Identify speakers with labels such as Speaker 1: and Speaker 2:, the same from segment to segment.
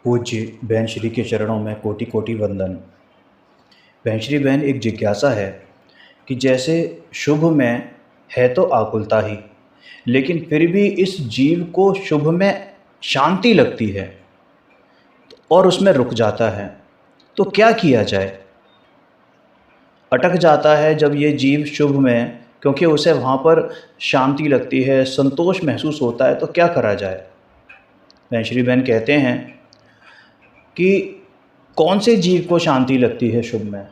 Speaker 1: पूज्य बहन श्री के चरणों में कोटि कोटि वंदन। बहन श्री बहन, एक जिज्ञासा है कि जैसे शुभ में है तो आकुलता ही, लेकिन फिर भी इस जीव को शुभ में शांति लगती है और उसमें रुक जाता है, तो क्या किया जाए? अटक जाता है जब ये जीव शुभ में, क्योंकि उसे वहाँ पर शांति लगती है, संतोष महसूस होता है, तो क्या करा जाए? बहन श्री बहन कहते हैं कि कौन से जीव को शांति लगती है शुभ में?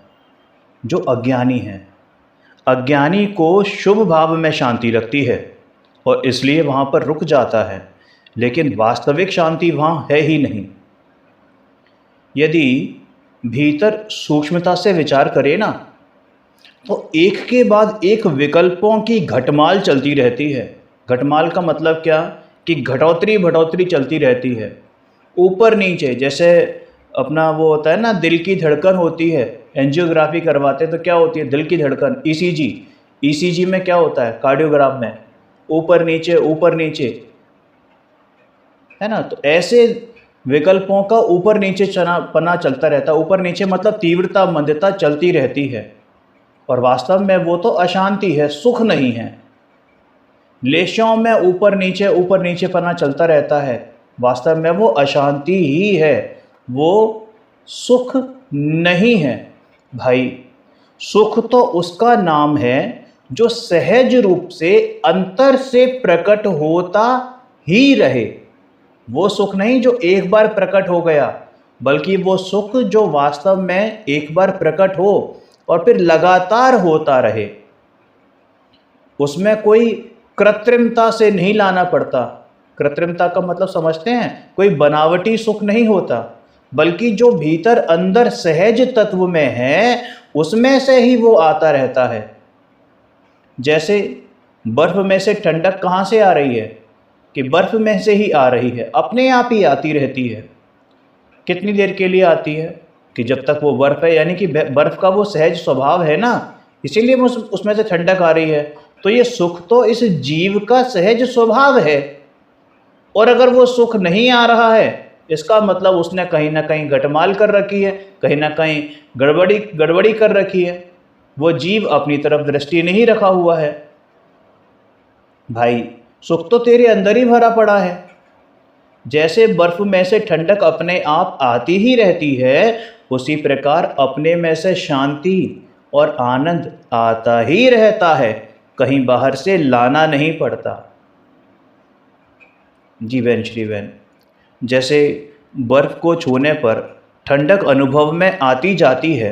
Speaker 1: जो अज्ञानी है। अज्ञानी को शुभ भाव में शांति लगती है और इसलिए वहाँ पर रुक जाता है, लेकिन वास्तविक शांति वहाँ है ही नहीं। यदि भीतर सूक्ष्मता से विचार करें ना, तो एक के बाद एक विकल्पों की घटमाल चलती रहती है। घटमाल का मतलब क्या? कि घटोतरी बढ़ोतरी चलती रहती है, ऊपर नीचे। जैसे अपना वो होता है ना, दिल की धड़कन होती है, एंजियोग्राफी करवाते तो क्या होती है? दिल की धड़कन। ईसीजी में क्या होता है? कार्डियोग्राफ में ऊपर नीचे, है ना? तो ऐसे विकल्पों का ऊपर नीचे पना चलता रहता है। ऊपर नीचे मतलब तीव्रता मंदता चलती रहती है, और वास्तव में वो तो अशांति है, सुख नहीं है। लेशों में ऊपर नीचे पना चलता रहता है, वास्तव में वो अशांति ही है, वो सुख नहीं है। भाई, सुख तो उसका नाम है जो सहज रूप से अंतर से प्रकट होता ही रहे। वो सुख नहीं जो एक बार प्रकट हो गया, बल्कि वो सुख जो वास्तव में एक बार प्रकट हो और फिर लगातार होता रहे। उसमें कोई कृत्रिमता से नहीं लाना पड़ता। कृत्रिमता का मतलब समझते हैं? कोई बनावटी सुख नहीं होता, बल्कि जो भीतर अंदर सहज तत्व में है उसमें से ही वो आता रहता है। जैसे बर्फ में से ठंडक कहाँ से आ रही है? कि बर्फ में से ही आ रही है, अपने आप ही आती रहती है। कितनी देर के लिए आती है? कि जब तक वो बर्फ है, यानी कि बर्फ का वो सहज स्वभाव है ना, इसीलिए उसमें से ठंडक आ रही है। तो ये सुख तो इस जीव का सहज स्वभाव है, और अगर वो सुख नहीं आ रहा है, इसका मतलब उसने कहीं ना कहीं गटमाल कर रखी है, कहीं ना कहीं गड़बड़ी कर रखी है। वो जीव अपनी तरफ दृष्टि नहीं रखा हुआ है। भाई, सुख तो तेरे अंदर ही भरा पड़ा है। जैसे बर्फ में से ठंडक अपने आप आती ही रहती है, उसी प्रकार अपने में से शांति और आनंद आता ही रहता है, कहीं बाहर से लाना नहीं पड़ता। जी बहन श्री बहन, जैसे बर्फ को छूने पर ठंडक अनुभव में आती जाती है,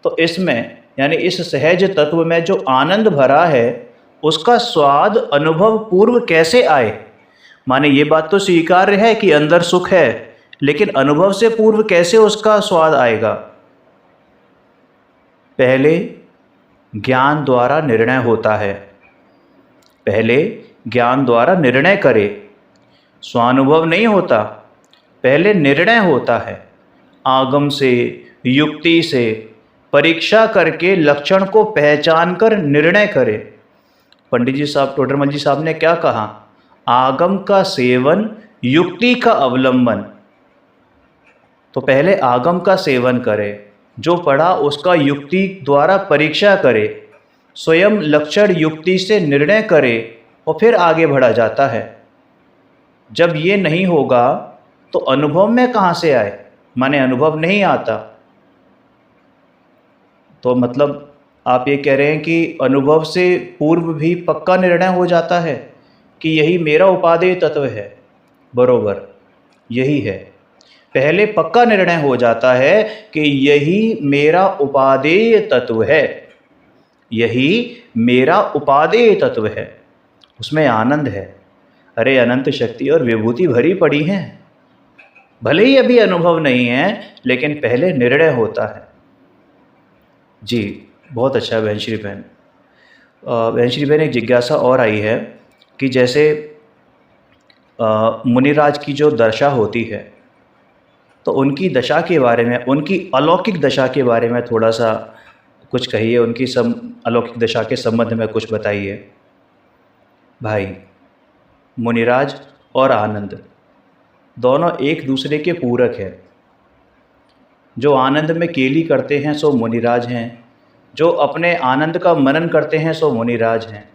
Speaker 1: तो इसमें यानी इस सहज तत्व में जो आनंद भरा है, उसका स्वाद अनुभव पूर्व कैसे आए? माने ये बात तो स्वीकार्य है कि अंदर सुख है, लेकिन अनुभव से पूर्व कैसे उसका स्वाद आएगा? पहले ज्ञान द्वारा निर्णय होता है। पहले ज्ञान द्वारा निर्णय करे, स्वानुभव नहीं होता। पहले निर्णय होता है, आगम से, युक्ति से परीक्षा करके लक्षण को पहचान कर निर्णय करे। पंडित जी साहब, टोडरमल जी साहब ने क्या कहा? आगम का सेवन, युक्ति का अवलंबन। तो पहले आगम का सेवन करे, जो पढ़ा उसका युक्ति द्वारा परीक्षा करे, स्वयं लक्षण युक्ति से निर्णय करे, और फिर आगे बढ़ा जाता है। जब ये नहीं होगा तो अनुभव में कहाँ से आए? माने अनुभव नहीं आता। तो मतलब आप ये कह रहे हैं कि अनुभव से पूर्व भी पक्का निर्णय हो जाता है कि यही मेरा उपादेय तत्व है। बरोबर, यही है। पहले पक्का निर्णय हो जाता है कि यही मेरा उपादेय तत्व है, यही मेरा उपादेय तत्व है। उसमें आनंद है। अरे, अनंत शक्ति और विभूति भरी पड़ी हैं। भले ही अभी अनुभव नहीं है, लेकिन पहले निर्णय होता है। जी, बहुत अच्छा बहन श्री बहन। बहन श्री बहन, एक जिज्ञासा और आई है कि जैसे मुनिराज की जो दशा होती है, तो उनकी दशा के बारे में, उनकी अलौकिक दशा के बारे में थोड़ा सा कुछ कहिए। उनकी अलौकिक दशा के संबंध में कुछ बताइए। भाई, मुनिराज और आनंद, दोनों एक दूसरे के पूरक हैं। जो आनंद में केली करते हैं सो मुनिराज हैं, जो अपने आनंद का मनन करते हैं सो मुनिराज हैं,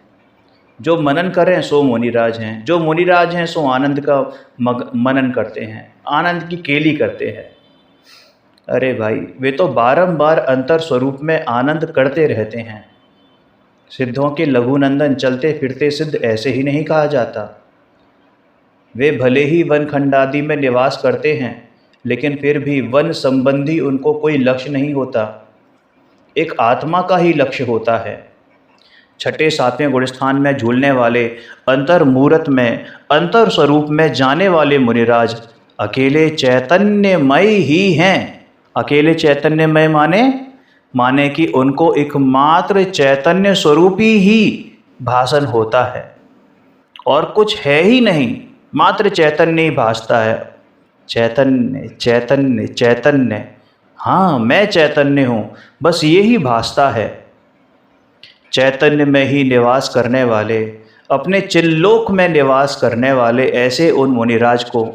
Speaker 1: जो मनन करें सो मुनिराज हैं, जो मुनिराज हैं सो आनंद का मनन करते हैं, आनंद की केली करते हैं। अरे भाई, वे तो बारंबार अंतर स्वरूप में आनंद करते रहते हैं। सिद्धों के लघुनंदन चलते फिरते सिद्ध ऐसे ही नहीं कहा जाता। वे भले ही वन खंडादि में निवास करते हैं, लेकिन फिर भी वन संबंधी उनको कोई लक्ष्य नहीं होता, एक आत्मा का ही लक्ष्य होता है। छठे सातवें गुणस्थान में झूलने वाले, अंतर मूर्त में, अंतर स्वरूप में जाने वाले मुनिराज अकेले चैतन्यमय ही हैं। अकेले चैतन्यमय माने कि उनको एकमात्र चैतन्य स्वरूपी ही भासन होता है और कुछ है ही नहीं, मात्र चैतन्य ही भासता है। चैतन्य चैतन्य चैतन्य, हाँ मैं चैतन्य हूँ, बस ये ही भासता है। चैतन्य में ही निवास करने वाले, अपने चिल्लोक में निवास करने वाले ऐसे उन मुनिराज को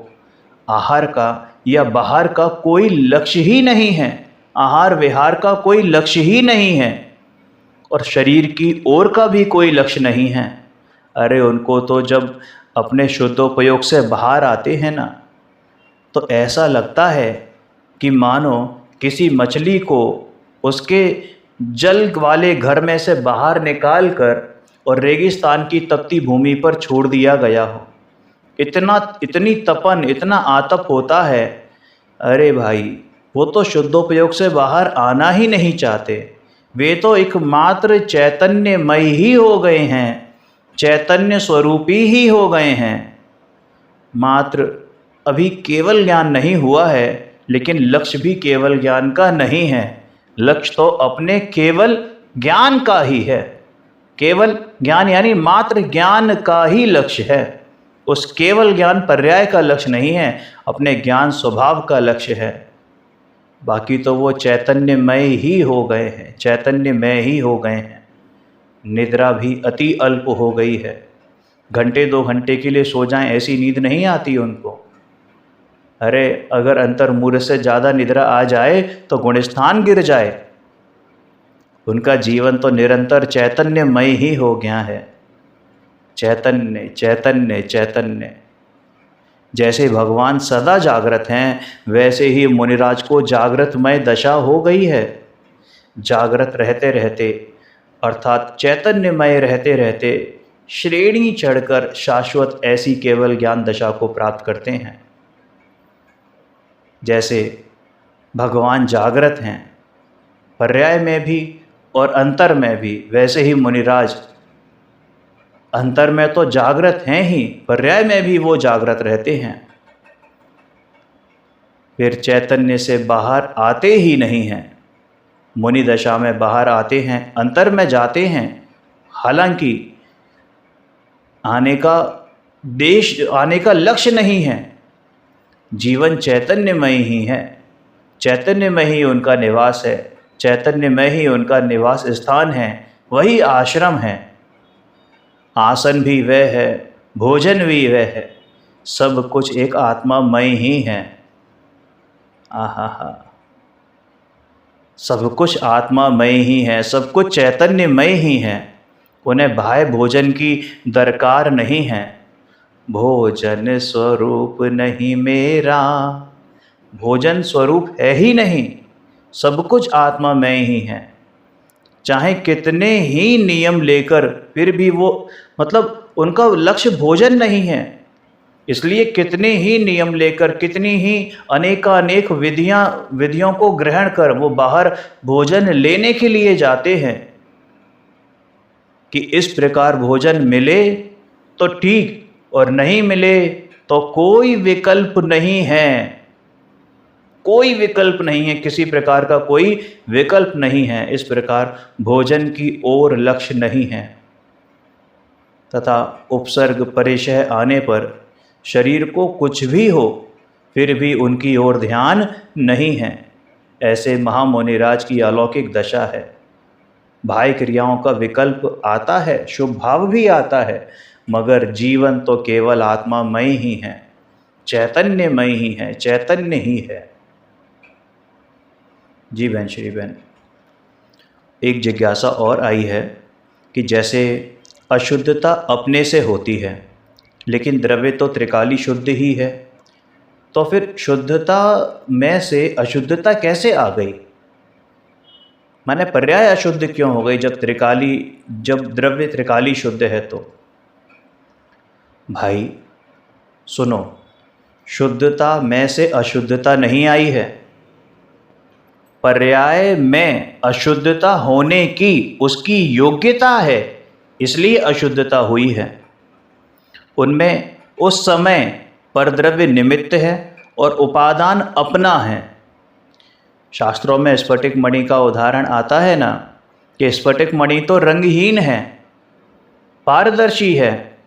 Speaker 1: आहार का या बाहर का कोई लक्ष्य ही नहीं है, आहार विहार का कोई लक्ष्य ही नहीं है और शरीर की ओर का भी कोई लक्ष्य नहीं है। अरे उनको तो जब अपने शुद्धोपयोग से बाहर आते हैं ना, तो ऐसा लगता है कि मानो किसी मछली को उसके जल वाले घर में से बाहर निकाल कर और रेगिस्तान की तपती भूमि पर छोड़ दिया गया हो। इतनी तपन, इतना आतप होता है। अरे भाई, वो तो शुद्धोपयोग से बाहर आना ही नहीं चाहते। वे तो एकमात्र चैतन्यमय ही हो गए हैं, चैतन्य स्वरूपी ही हो गए हैं। मात्र अभी केवल ज्ञान नहीं हुआ है, लेकिन लक्ष्य भी केवल ज्ञान का नहीं है। लक्ष्य तो अपने केवल ज्ञान का ही है। केवल ज्ञान यानी मात्र ज्ञान का ही लक्ष्य है। उस केवल ज्ञान पर्याय का लक्ष्य नहीं है, अपने ज्ञान स्वभाव का लक्ष्य है। बाकी तो वो चैतन्यमय ही हो गए हैं, चैतन्यमय ही हो गए हैं। निद्रा भी अति अल्प हो गई है। घंटे 2 घंटे के लिए सो जाएं, ऐसी नींद नहीं आती उनको। अरे अगर अंतर्मूर्त से ज़्यादा निद्रा आ जाए तो गुणस्थान गिर जाए। उनका जीवन तो निरंतर चैतन्यमय ही हो गया है। चैतन्य चैतन्य चैतन्य। जैसे भगवान सदा जागृत हैं, वैसे ही मुनिराज को जागृतमय दशा हो गई है। जागृत रहते रहते अर्थात चैतन्यमय रहते रहते श्रेणी चढ़कर शाश्वत ऐसी केवल ज्ञान दशा को प्राप्त करते हैं। जैसे भगवान जागृत हैं पर्याय में भी और अंतर में भी, वैसे ही मुनिराज अंतर में तो जागृत हैं ही, पर्याय में भी वो जागृत रहते हैं। फिर चैतन्य से बाहर आते ही नहीं हैं। मुनि दशा में बाहर आते हैं, अंतर में जाते हैं। हालांकि आने का लक्ष्य नहीं है। जीवन चैतन्यमय ही है, चैतन्य में ही उनका निवास है, चैतन्य में ही उनका निवास स्थान है, वही आश्रम है। आसन भी वह है, भोजन भी वह है, सब कुछ एक आत्मामय ही है। आहा, सब कुछ आत्मामय ही है, सब कुछ चैतन्यमय ही है। उन्हें बाह्य भोजन की दरकार नहीं है। भोजन स्वरूप नहीं मेरा, भोजन स्वरूप है ही नहीं, सब कुछ आत्मामय ही है। चाहे कितने ही नियम लेकर, फिर भी वो उनका लक्ष्य भोजन नहीं है। इसलिए कितने ही नियम लेकर, कितनी ही अनेकानेक विधियों को ग्रहण कर वो बाहर भोजन लेने के लिए जाते हैं कि इस प्रकार भोजन मिले तो ठीक, और नहीं मिले तो कोई विकल्प नहीं है। कोई विकल्प नहीं है, किसी प्रकार का कोई विकल्प नहीं है। इस प्रकार भोजन की ओर लक्ष्य नहीं है तथा उपसर्ग परिचय आने पर शरीर को कुछ भी हो, फिर भी उनकी ओर ध्यान नहीं है। ऐसे महामुनिराज की अलौकिक दशा है। बाह्य क्रियाओं का विकल्प आता है, शुभ भाव भी आता है, मगर जीवन तो केवल आत्मामय ही है, चैतन्यमय ही है, चैतन्य ही है। जी बहन श्री बहन, एक जिज्ञासा और आई है कि जैसे अशुद्धता अपने से होती है लेकिन द्रव्य तो त्रिकाली शुद्ध ही है, तो फिर शुद्धता में से अशुद्धता कैसे आ गई? माने पर्याय अशुद्ध क्यों हो गई जब द्रव्य त्रिकाली शुद्ध है? तो भाई सुनो, शुद्धता में से अशुद्धता नहीं आई है, पर्याय में अशुद्धता होने की उसकी योग्यता है, इसलिए अशुद्धता हुई है। उनमें उस समय परद्रव्य निमित्त है और उपादान अपना है। शास्त्रों में स्फटिक मणि का उदाहरण आता है ना, कि स्फटिक मणि तो रंगहीन है, पारदर्शी है,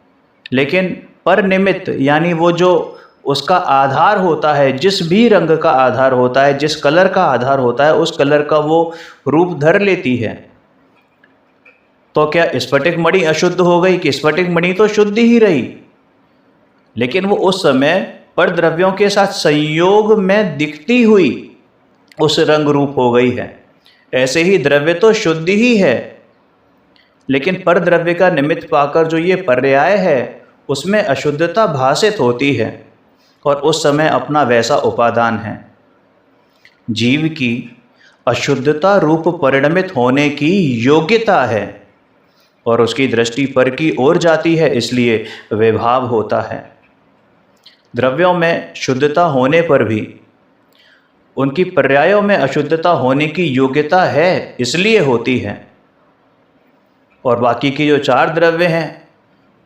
Speaker 1: लेकिन पर निमित्त यानी वो जो उसका आधार होता है, जिस भी रंग का आधार होता है, जिस कलर का आधार होता है, उस कलर का वो रूप धर लेती है। तो क्या स्फटिक मणि अशुद्ध हो गई? कि स्फटिक मणि तो शुद्ध ही रही, लेकिन वो उस समय पर द्रव्यों के साथ संयोग में दिखती हुई उस रंग रूप हो गई है। ऐसे ही द्रव्य तो शुद्ध ही है, लेकिन पर द्रव्य का निमित्त पाकर जो ये पर्याय है उसमें अशुद्धता भासित होती है, और उस समय अपना वैसा उपादान है। जीव की अशुद्धता रूप परिणमित होने की योग्यता है, और उसकी दृष्टि पर की ओर जाती है, इसलिए विभाव होता है। द्रव्यों में शुद्धता होने पर भी उनकी पर्यायों में अशुद्धता होने की योग्यता है, इसलिए होती है। और बाकी की जो चार द्रव्य हैं,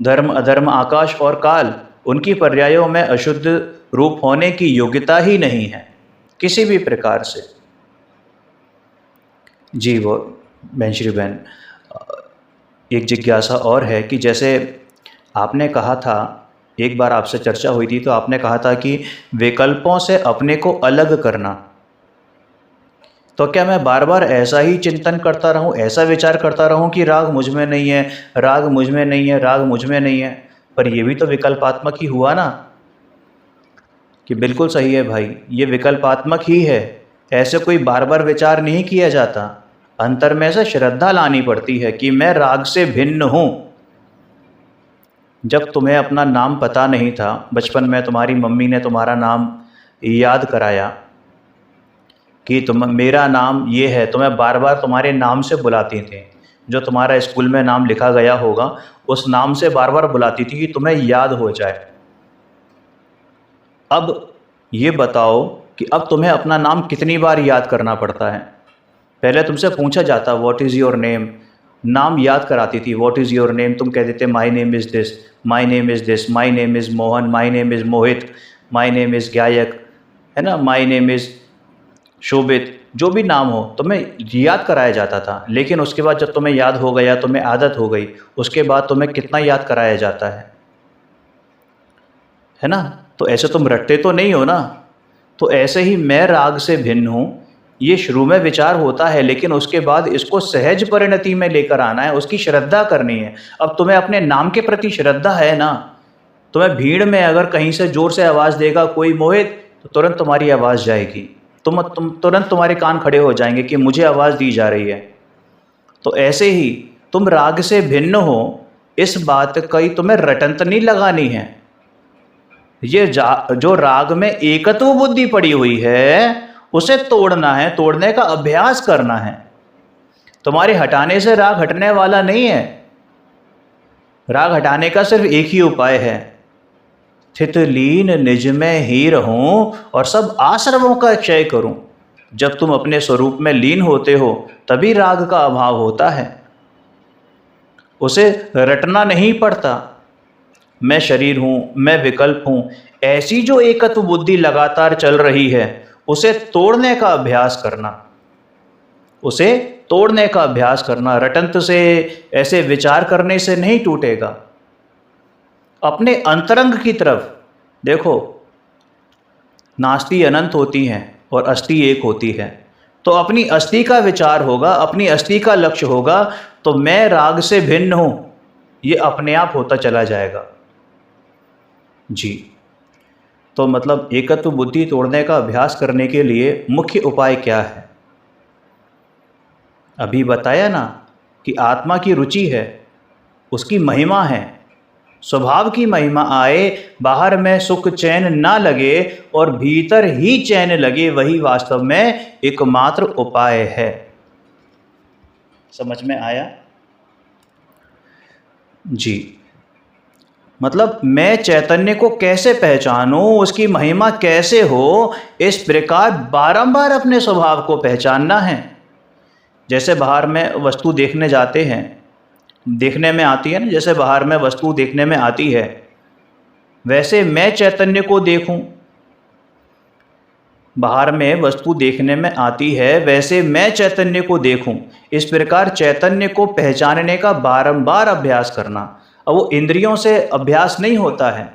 Speaker 1: धर्म, अधर्म, आकाश और काल, उनकी पर्यायों में अशुद्ध रूप होने की योग्यता ही नहीं है किसी भी प्रकार से। जी वो बहन श्री बहन, एक जिज्ञासा और है कि जैसे आपने कहा था, एक बार आपसे चर्चा हुई थी, तो आपने कहा था कि विकल्पों से अपने को अलग करना। तो क्या मैं बार बार ऐसा ही चिंतन करता रहूं, ऐसा विचार करता रहूं कि राग मुझ में नहीं है, राग मुझ में नहीं है, राग मुझ में नहीं है? पर ये भी तो विकल्पात्मक ही हुआ ना। कि बिल्कुल सही है भाई, ये विकल्पात्मक ही है, ऐसे कोई बार बार विचार नहीं किया जाता। अंतर में से श्रद्धा लानी पड़ती है कि मैं राग से भिन्न हूँ। जब तुम्हें अपना नाम पता नहीं था, बचपन में तुम्हारी मम्मी ने तुम्हारा नाम याद कराया कि मेरा नाम ये है, तो मैं बार बार तुम्हारे नाम से बुलाती थी। जो तुम्हारा स्कूल में नाम लिखा गया होगा उस नाम से बार बार बुलाती थी कि तुम्हें याद हो जाए। अब ये बताओ कि अब तुम्हें अपना नाम कितनी बार याद करना पड़ता है? पहले तुमसे पूछा जाता व्हाट इज़ योर नेम, नाम याद कराती थी, व्हाट इज़ योर नेम, तुम कहते थे my name is this, my name is this, my name is Mohan, my name is Mohit, my name is गायक, है ना, माई नेम इज़ शोभित, जो भी नाम हो तुम्हें याद कराया जाता था। लेकिन उसके बाद जब तुम्हें याद हो गया, तुम्हें आदत हो गई, उसके बाद तुम्हें कितना याद कराया जाता है ना? तो ऐसे तुम रटते तो नहीं हो ना। तो ऐसे ही मैं राग से भिन्न हूँ, ये शुरू में विचार होता है, लेकिन उसके बाद इसको सहज परिणति में लेकर आना है, उसकी श्रद्धा करनी है। अब तुम्हें अपने नाम के प्रति श्रद्धा है ना। तुम्हें भीड़ में अगर कहीं से जोर से आवाज़ देगा कोई मोहित, तो तुरंत तुम्हारी आवाज़ जाएगी, तुम तुरंत तुम्हारे कान खड़े हो जाएंगे कि मुझे आवाज़ दी जा रही है। तो ऐसे ही तुम राग से भिन्न हो, इस बात की तुम्हें रटंत नहीं लगानी है। ये जो राग में एकत्व बुद्धि पड़ी हुई है उसे तोड़ना है, तोड़ने का अभ्यास करना है। तुम्हारे हटाने से राग हटने वाला नहीं है। राग हटाने का सिर्फ एक ही उपाय है, स्थित लीन निज में ही रहूं और सब आश्रमों का क्षय करूं। जब तुम अपने स्वरूप में लीन होते हो तभी राग का अभाव होता है, उसे रटना नहीं पड़ता। मैं शरीर हूं, मैं विकल्प हूं, ऐसी जो एकत्व बुद्धि लगातार चल रही है उसे तोड़ने का अभ्यास करना, उसे तोड़ने का अभ्यास करना। रटंत से, ऐसे विचार करने से नहीं टूटेगा। अपने अंतरंग की तरफ देखो, नास्ति अनंत होती हैं और अस्थि एक होती है। तो अपनी अस्थि का विचार होगा, अपनी अस्थि का लक्ष्य होगा, तो मैं राग से भिन्न हूं, ये अपने आप होता चला जाएगा। जी, तो मतलब एकत्व बुद्धि तोड़ने का अभ्यास करने के लिए मुख्य उपाय क्या है? अभी बताया ना कि आत्मा की रुचि है, उसकी महिमा है, स्वभाव की महिमा आए, बाहर में सुख चैन ना लगे और भीतर ही चैन लगे, वही वास्तव में एकमात्र उपाय है। समझ में आया? जी। मतलब मैं चैतन्य को कैसे पहचानूं, उसकी महिमा कैसे हो, इस प्रकार बारंबार अपने स्वभाव को पहचानना है। जैसे बाहर में वस्तु देखने जाते हैं, देखने में आती है ना, जैसे बाहर में वस्तु देखने में आती है, वैसे मैं चैतन्य को देखूं। बाहर में वस्तु देखने में आती है, वैसे मैं चैतन्य को देखूं। इस प्रकार चैतन्य को पहचानने का बारंबार अभ्यास करना। अब वो इंद्रियों से अभ्यास नहीं होता है।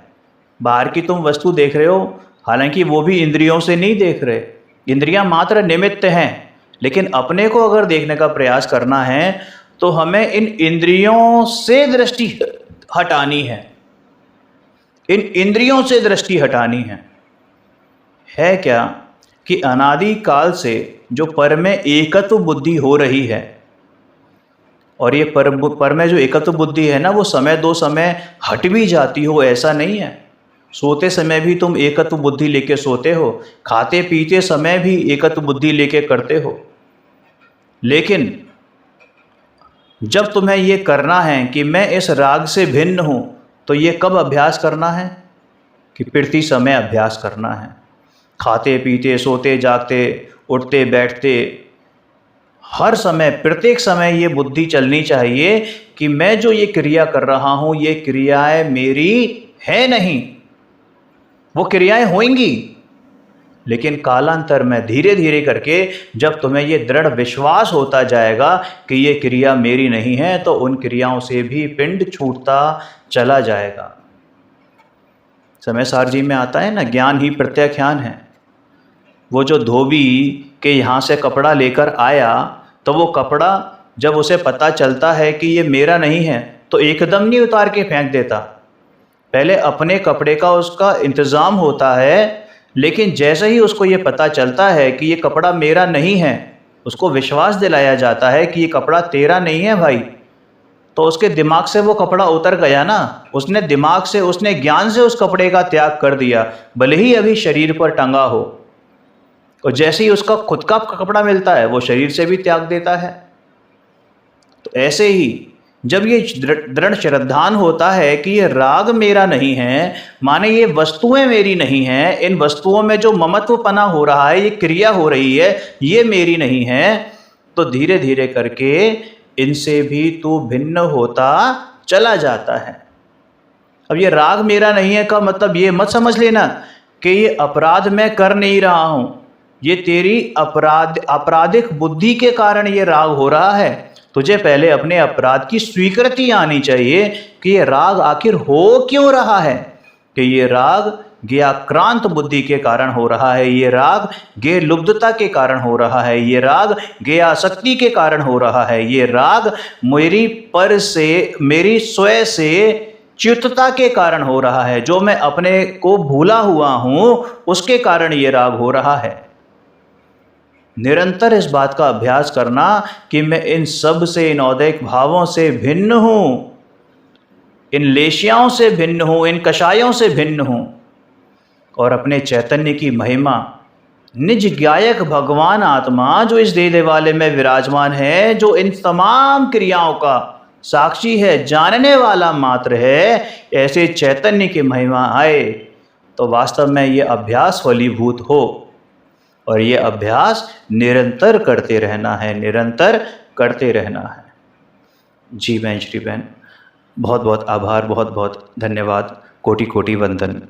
Speaker 1: बाहर की तुम वस्तु देख रहे हो, हालांकि वो भी इंद्रियों से नहीं देख रहे, इंद्रियां मात्र निमित्त हैं। लेकिन अपने को अगर देखने का प्रयास करना है तो हमें इन इंद्रियों से दृष्टि हटानी है, इन इंद्रियों से दृष्टि हटानी है क्या कि अनादि काल से जो पर में एकत्व बुद्धि हो रही है, और ये पर में जो एकत्व बुद्धि है ना, वो समय दो समय हट भी जाती हो, ऐसा नहीं है। सोते समय भी तुम एकत्व बुद्धि लेके सोते हो, खाते पीते समय भी एकत्व बुद्धि लेके करते हो। लेकिन जब तुम्हें ये करना है कि मैं इस राग से भिन्न हूँ, तो ये कब अभ्यास करना है? कि पीड़ती समय अभ्यास करना है। खाते पीते सोते जागते उठते बैठते हर समय, प्रत्येक समय ये बुद्धि चलनी चाहिए कि मैं जो ये क्रिया कर रहा हूँ, ये क्रियाएं मेरी है नहीं। वो क्रियाएं होंगी, लेकिन कालांतर में धीरे धीरे करके जब तुम्हें ये दृढ़ विश्वास होता जाएगा कि ये क्रिया मेरी नहीं है, तो उन क्रियाओं से भी पिंड छूटता चला जाएगा। समय सार जी में आता है ना, ज्ञान ही प्रत्याख्यान है। वो जो धोबी के यहाँ से कपड़ा लेकर आया, तो वो कपड़ा जब उसे पता चलता है कि ये मेरा नहीं है, तो एकदम नहीं उतार के फेंक देता। पहले अपने कपड़े का उसका इंतज़ाम होता है, लेकिन जैसे ही उसको ये पता चलता है कि ये कपड़ा मेरा नहीं है, उसको विश्वास दिलाया जाता है कि ये कपड़ा तेरा नहीं है भाई, तो उसके दिमाग से वो कपड़ा उतर गया ना। उसने दिमाग से, उसने ज्ञान से उस कपड़े का त्याग कर दिया, भले ही अभी शरीर पर टंगा हो। और जैसे ही उसका खुद का कपड़ा मिलता है, वो शरीर से भी त्याग देता है। तो ऐसे ही जब ये दृढ़ श्रद्धान होता है कि ये राग मेरा नहीं है, माने ये वस्तुएं मेरी नहीं हैं, इन वस्तुओं में जो ममत्वपना हो रहा है, ये क्रिया हो रही है, ये मेरी नहीं है, तो धीरे धीरे करके इनसे भी तू भिन्न होता चला जाता है। अब ये राग मेरा नहीं है का मतलब ये मत समझ लेना कि ये अपराध मैं कर नहीं रहा हूं, ये तेरी आपराधिक बुद्धि के कारण ये राग हो रहा है। तुझे पहले अपने अपराध की स्वीकृति आनी चाहिए कि ये राग आखिर हो क्यों रहा है, कि ये राग ज्ञाक्रांत बुद्धि के कारण हो रहा है, ये राग ज्ञ लुब्धता के कारण हो रहा है, ये राग ज्ञासक्ति के कारण हो रहा है, ये राग मेरी पर से, मेरी स्वयं से च्युतता के कारण हो रहा है। जो मैं अपने को भूला हुआ हूं, उसके कारण ये राग हो रहा है। निरंतर इस बात का अभ्यास करना कि मैं इन सब से, इन औदैहिक भावों से भिन्न हूं, इन लेशियाओं से भिन्न हूं, इन कषायों से भिन्न हूं, और अपने चैतन्य की महिमा, निज गायक भगवान आत्मा जो इस देह वाले में विराजमान है, जो इन तमाम क्रियाओं का साक्षी है, जानने वाला मात्र है, ऐसे चैतन्य की महिमा आए तो वास्तव में ये अभ्यास फलीभूत हो। और ये अभ्यास निरंतर करते रहना है, निरंतर करते रहना है। जी मैं श्री बहन, बहुत बहुत आभार, बहुत बहुत धन्यवाद, कोटि कोटि वंदन।